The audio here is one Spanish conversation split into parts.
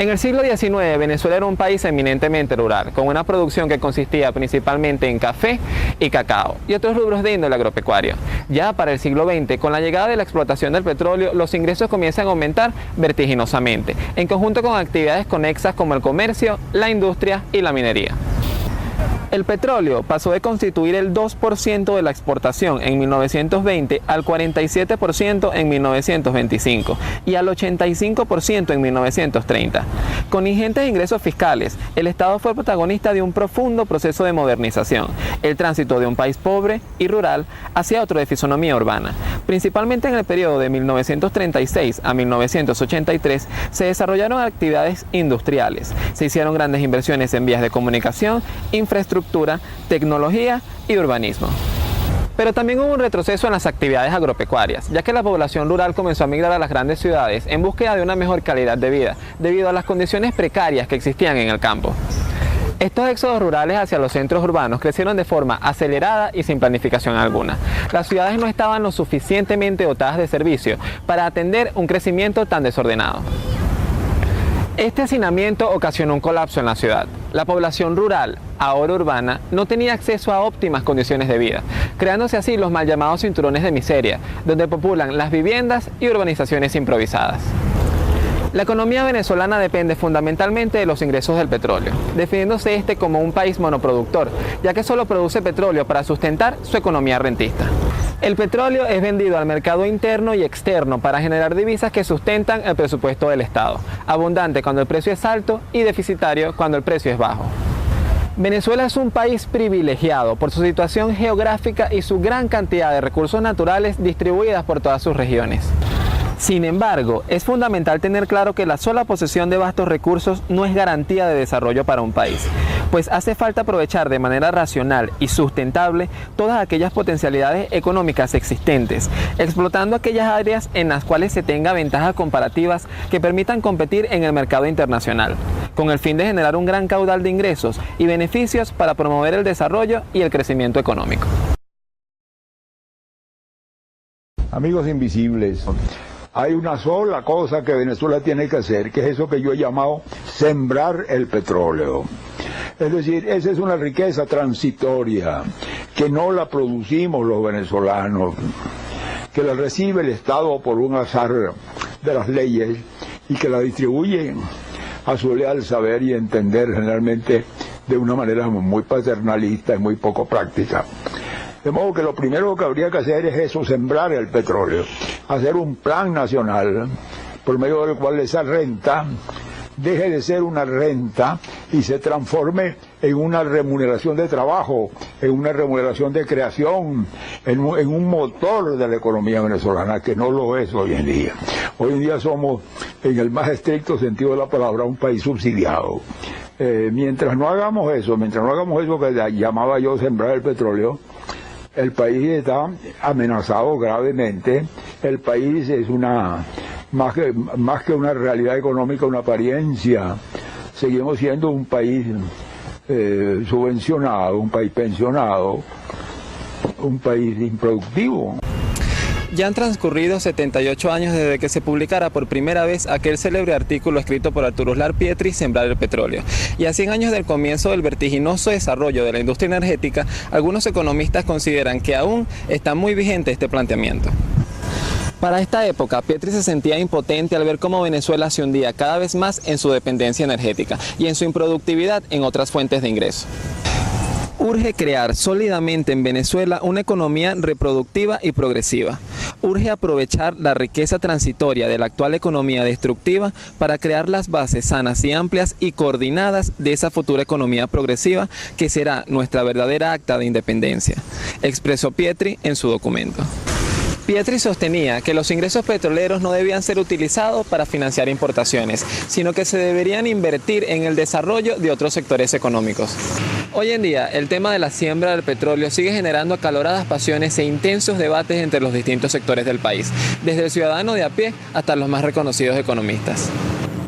En el siglo XIX, Venezuela era un país eminentemente rural, con una producción que consistía principalmente en café y cacao, y otros rubros de índole agropecuario. Ya para el siglo XX, con la llegada de la explotación del petróleo, los ingresos comienzan a aumentar vertiginosamente, en conjunto con actividades conexas como el comercio, la industria y la minería. El petróleo pasó de constituir el 2% de la exportación en 1920 al 47% en 1925 y al 85% en 1930. Con ingentes ingresos fiscales, el Estado fue protagonista de un profundo proceso de modernización, el tránsito de un país pobre y rural hacia otro de fisonomía urbana. Principalmente en el periodo de 1936 a 1983 se desarrollaron actividades industriales, se hicieron grandes inversiones en vías de comunicación, infraestructura, tecnología y urbanismo. Pero también hubo un retroceso en las actividades agropecuarias, ya que la población rural comenzó a migrar a las grandes ciudades en búsqueda de una mejor calidad de vida, debido a las condiciones precarias que existían en el campo. Estos éxodos rurales hacia los centros urbanos crecieron de forma acelerada y sin planificación alguna. Las ciudades no estaban lo suficientemente dotadas de servicio para atender un crecimiento tan desordenado. Este hacinamiento ocasionó un colapso en la ciudad. La población rural, ahora urbana, no tenía acceso a óptimas condiciones de vida, creándose así los mal llamados cinturones de miseria, donde populan las viviendas y urbanizaciones improvisadas. La economía venezolana depende fundamentalmente de los ingresos del petróleo, definiéndose este como un país monoproductor, ya que solo produce petróleo para sustentar su economía rentista. El petróleo es vendido al mercado interno y externo para generar divisas que sustentan el presupuesto del Estado, abundante cuando el precio es alto y deficitario cuando el precio es bajo. Venezuela es un país privilegiado por su situación geográfica y su gran cantidad de recursos naturales distribuidas por todas sus regiones. Sin embargo, es fundamental tener claro que la sola posesión de vastos recursos no es garantía de desarrollo para un país, pues hace falta aprovechar de manera racional y sustentable todas aquellas potencialidades económicas existentes, explotando aquellas áreas en las cuales se tenga ventajas comparativas que permitan competir en el mercado internacional, con el fin de generar un gran caudal de ingresos y beneficios para promover el desarrollo y el crecimiento económico. Amigos invisibles, hay una sola cosa que Venezuela tiene que hacer, que es eso que yo he llamado sembrar el petróleo. Es decir, esa es una riqueza transitoria, que no la producimos los venezolanos, que la recibe el Estado por un azar de las leyes y que la distribuye a su leal saber y entender, generalmente de una manera muy paternalista y muy poco práctica. De modo que lo primero que habría que hacer es eso, sembrar el petróleo, hacer un plan nacional por medio del cual esa renta deje de ser una renta y se transforme en una remuneración de trabajo, en una remuneración de creación, en un motor de la economía venezolana, que no lo es hoy en día. Hoy en día somos, en el más estricto sentido de la palabra, un país subsidiado. Mientras no hagamos eso que llamaba yo sembrar el petróleo, el país está amenazado gravemente. El país es más que una realidad económica, una apariencia. Seguimos siendo un país subvencionado, un país pensionado, un país improductivo. Ya han transcurrido 78 años desde que se publicara por primera vez aquel célebre artículo escrito por Arturo Uslar Pietri, Sembrar el petróleo. Y a 100 años del comienzo del vertiginoso desarrollo de la industria energética, algunos economistas consideran que aún está muy vigente este planteamiento. Para esta época, Pietri se sentía impotente al ver cómo Venezuela se hundía cada vez más en su dependencia energética y en su improductividad en otras fuentes de ingreso. Urge crear sólidamente en Venezuela una economía reproductiva y progresiva. Urge aprovechar la riqueza transitoria de la actual economía destructiva para crear las bases sanas y amplias y coordinadas de esa futura economía progresiva que será nuestra verdadera acta de independencia, expresó Pietri en su documento. Pietri sostenía que los ingresos petroleros no debían ser utilizados para financiar importaciones, sino que se deberían invertir en el desarrollo de otros sectores económicos. Hoy en día, el tema de la siembra del petróleo sigue generando acaloradas pasiones e intensos debates entre los distintos sectores del país, desde el ciudadano de a pie hasta los más reconocidos economistas.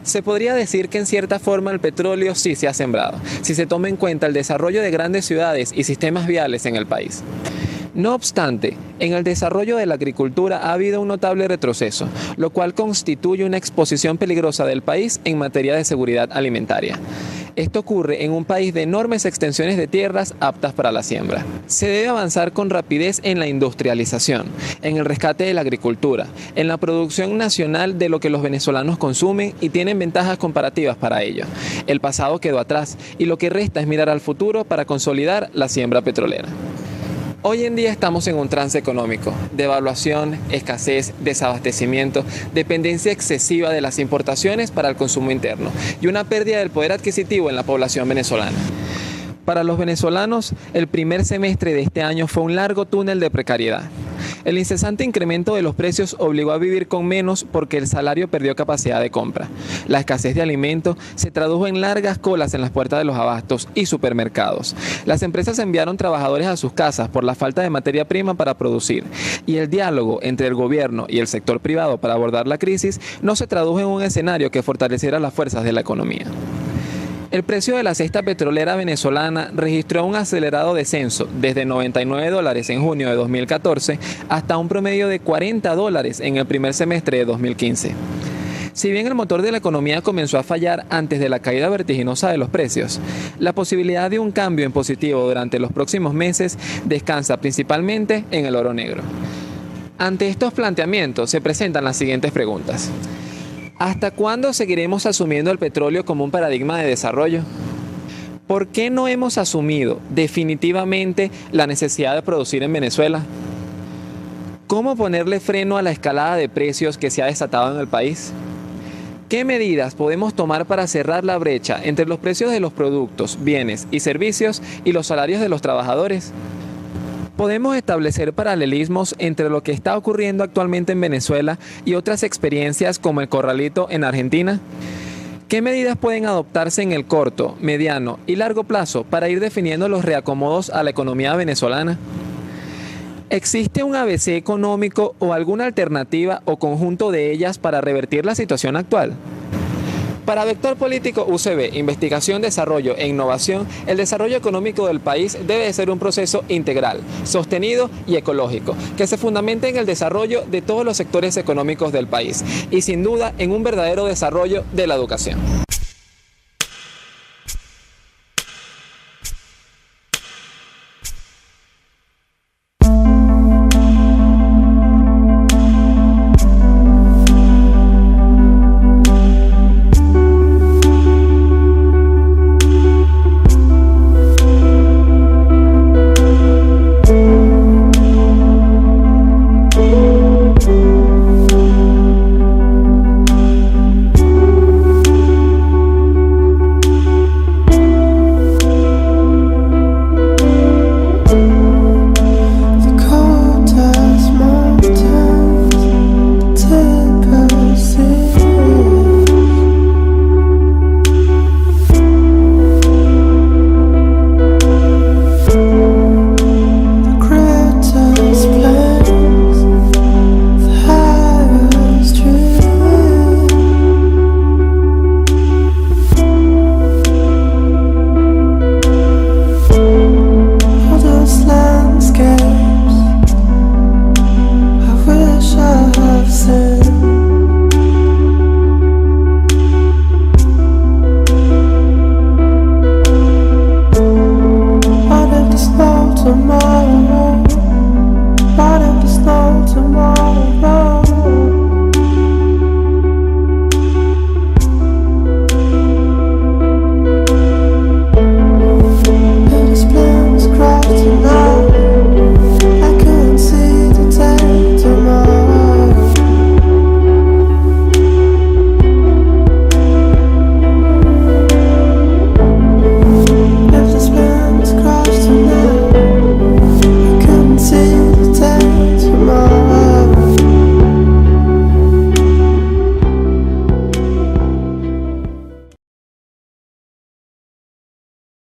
Se podría decir que en cierta forma el petróleo sí se ha sembrado, si se toma en cuenta el desarrollo de grandes ciudades y sistemas viales en el país. No obstante, en el desarrollo de la agricultura ha habido un notable retroceso, lo cual constituye una exposición peligrosa del país en materia de seguridad alimentaria. Esto ocurre en un país de enormes extensiones de tierras aptas para la siembra. Se debe avanzar con rapidez en la industrialización, en el rescate de la agricultura, en la producción nacional de lo que los venezolanos consumen y tienen ventajas comparativas para ello. El pasado quedó atrás y lo que resta es mirar al futuro para consolidar la siembra petrolera. Hoy en día estamos en un trance económico, devaluación, escasez, desabastecimiento, dependencia excesiva de las importaciones para el consumo interno y una pérdida del poder adquisitivo en la población venezolana. Para los venezolanos, el primer semestre de este año fue un largo túnel de precariedad. El incesante incremento de los precios obligó a vivir con menos porque el salario perdió capacidad de compra. La escasez de alimentos se tradujo en largas colas en las puertas de los abastos y supermercados. Las empresas enviaron trabajadores a sus casas por la falta de materia prima para producir. Y el diálogo entre el gobierno y el sector privado para abordar la crisis no se tradujo en un escenario que fortaleciera las fuerzas de la economía. El precio de la cesta petrolera venezolana registró un acelerado descenso desde $99 en junio de 2014 hasta un promedio de $40 en el primer semestre de 2015. Si bien el motor de la economía comenzó a fallar antes de la caída vertiginosa de los precios, la posibilidad de un cambio en positivo durante los próximos meses descansa principalmente en el oro negro. Ante estos planteamientos se presentan las siguientes preguntas. ¿Hasta cuándo seguiremos asumiendo el petróleo como un paradigma de desarrollo? ¿Por qué no hemos asumido definitivamente la necesidad de producir en Venezuela? ¿Cómo ponerle freno a la escalada de precios que se ha desatado en el país? ¿Qué medidas podemos tomar para cerrar la brecha entre los precios de los productos, bienes y servicios y los salarios de los trabajadores? ¿Podemos establecer paralelismos entre lo que está ocurriendo actualmente en Venezuela y otras experiencias como el Corralito en Argentina? ¿Qué medidas pueden adoptarse en el corto, mediano y largo plazo para ir definiendo los reacomodos a la economía venezolana? ¿Existe un ABC económico o alguna alternativa o conjunto de ellas para revertir la situación actual? Para Vector Político UCB, Investigación, Desarrollo e Innovación, el desarrollo económico del país debe de ser un proceso integral, sostenido y ecológico, que se fundamente en el desarrollo de todos los sectores económicos del país y sin duda en un verdadero desarrollo de la educación.